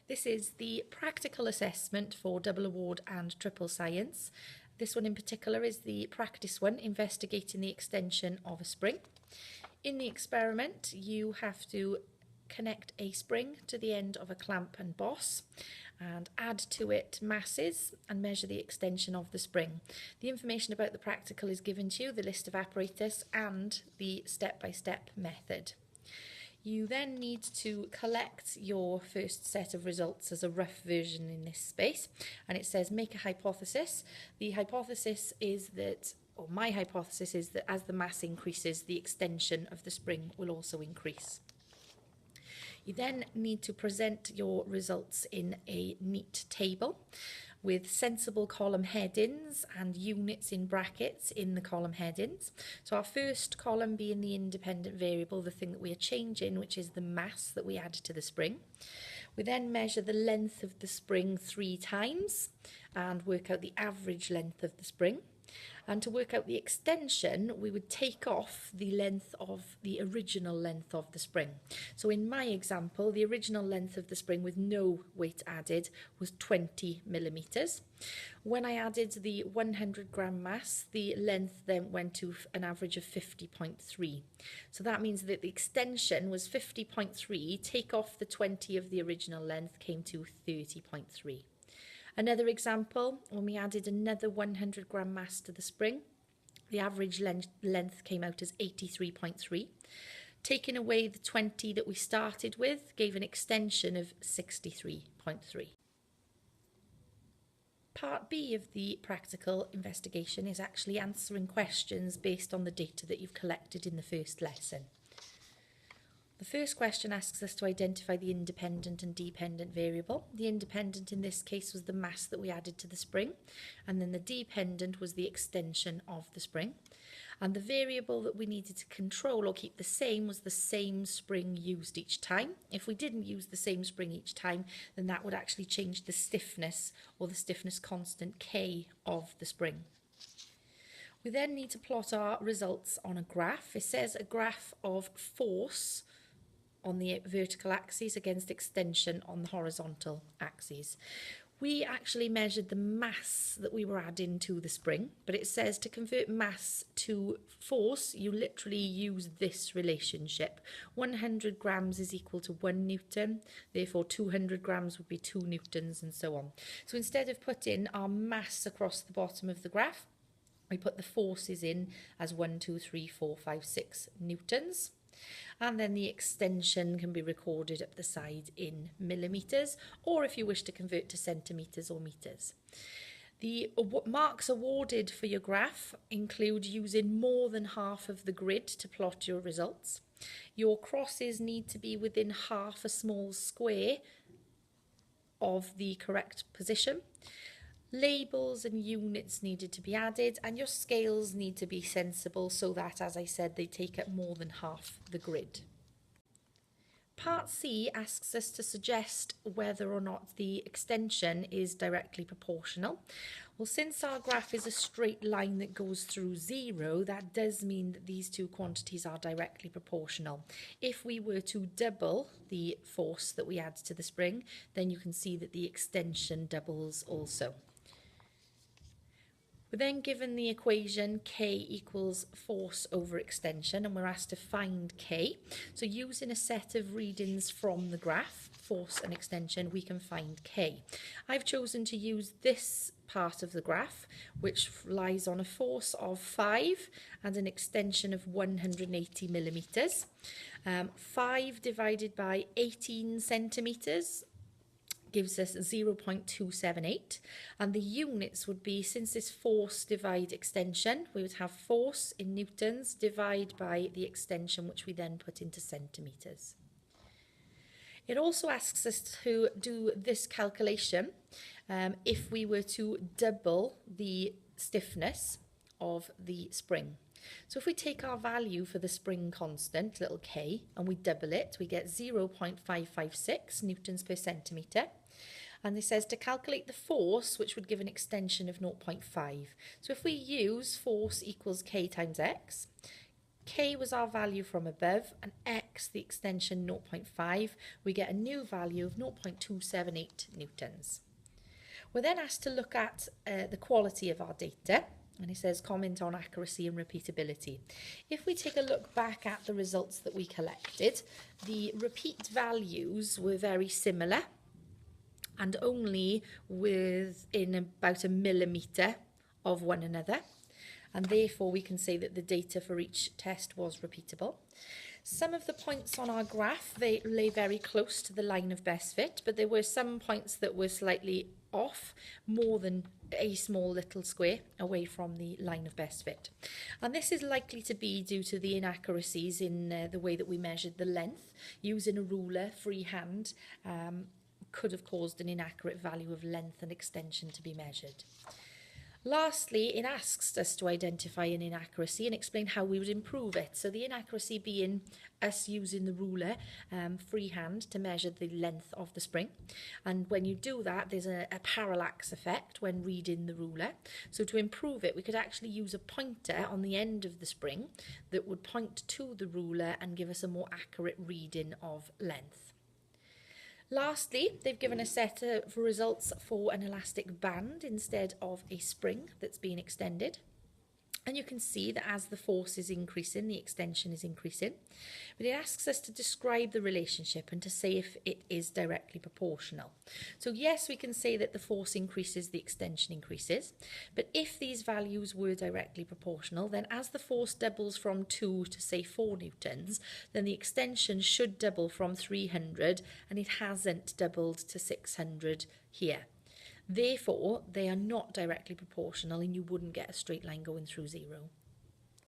This is the practical assessment for double award and triple science. This one in particular is the practice one, investigating the extension of a spring. In the experiment, you have to connect a spring to the end of a clamp and boss and add to it masses and measure the extension of the spring. The information about the practical is given to you, the list of apparatus and the step-by-step method. You then need to collect your first set of results as a rough version in this space, and it says make a hypothesis. The hypothesis is that, or my hypothesis is that as the mass increases, the extension of the spring will also increase. You then need to present your results in a neat table with sensible column headings and units in brackets in the column headings. So our first column being the independent variable, the thing that we are changing, which is the mass that we add to the spring. We then measure the length of the spring 3 times and work out the average length of the spring. And to work out the extension, we would take off the length of the original length of the spring. So in my example, the original length of the spring with no weight added was 20 millimeters. When I added the 100 gram mass, the length then went to an average of 50.3. So that means that the extension was 50.3, take off the 20 of the original length, came to 30.3. Another example, when we added another 100 gram mass to the spring, the average length came out as 83.3. Taking away the 20 that we started with gave an extension of 63.3. Part B of the practical investigation is actually answering questions based on the data that you've collected in the first lesson. The first question asks us to identify the independent and dependent variable. The independent in this case was the mass that we added to the spring, and then the dependent was the extension of the spring. And the variable that we needed to control or keep the same was the same spring used each time. If we didn't use the same spring each time, then that would actually change the stiffness or the stiffness constant K of the spring. We then need to plot our results on a graph. It says a graph of force on the vertical axis against extension on the horizontal axis. We actually measured the mass that we were adding to the spring, but it says to convert mass to force, you literally use this relationship. 100 grams is equal to 1 newton, therefore 200 grams would be 2 newtons, and so on. So instead of putting our mass across the bottom of the graph, we put the forces in as 1, 2, 3, 4, 5, 6 newtons. And then the extension can be recorded up the side in millimetres, or if you wish to convert to centimetres or metres. The marks awarded for your graph include using more than half of the grid to plot your results. Your crosses need to be within half a small square of the correct position. Labels and units needed to be added, and your scales need to be sensible so that, as I said, they take up more than half the grid. Part C asks us to suggest whether or not the extension is directly proportional. Well, since our graph is a straight line that goes through 0, that does mean that these two quantities are directly proportional. If we were to double the force that we add to the spring, then you can see that the extension doubles also. We're then given the equation K equals force over extension, and we're asked to find K. So using a set of readings from the graph, force and extension, we can find K. I've chosen to use this part of the graph, which lies on a force of 5 and an extension of 180 millimetres. 5 divided by 18 centimetres gives us 0.278, and the units would be, since this force divide extension, we would have force in newtons divide by the extension, which we then put into centimetres. It also asks us to do this calculation if we were to double the stiffness of the spring. So if we take our value for the spring constant, little k, and we double it, we get 0.556 newtons per centimetre. And this says to calculate the force, which would give an extension of 0.5. So if we use force equals k times x, K was our value from above, and X, the extension 0.5, we get a new value of 0.278 newtons. We're then asked to look at the quality of our data, and it says comment on accuracy and repeatability. If we take a look back at the results that we collected, the repeat values were very similar and only within about a millimetre of one another, and therefore we can say that the data for each test was repeatable. Some of the points on our graph, they lay very close to the line of best fit, but there were some points that were slightly off, more than a small little square away from the line of best fit. And this is likely to be due to the inaccuracies in the way that we measured the length. Using a ruler freehand could have caused an inaccurate value of length and extension to be measured. Lastly, it asks us to identify an inaccuracy and explain how we would improve it. So the inaccuracy being us using the ruler freehand to measure the length of the spring. And when you do that, there's a parallax effect when reading the ruler. So to improve it, we could actually use a pointer on the end of the spring that would point to the ruler and give us a more accurate reading of length. Lastly, they've given a set of results for an elastic band instead of a spring that's been extended. And you can see that as the force is increasing, the extension is increasing. But it asks us to describe the relationship and to say if it is directly proportional. So yes, we can say that the force increases, the extension increases. But if these values were directly proportional, then as the force doubles from 2 to say 4 newtons, then the extension should double from 300, and it hasn't doubled to 600 here. Therefore, they are not directly proportional and you wouldn't get a straight line going through 0.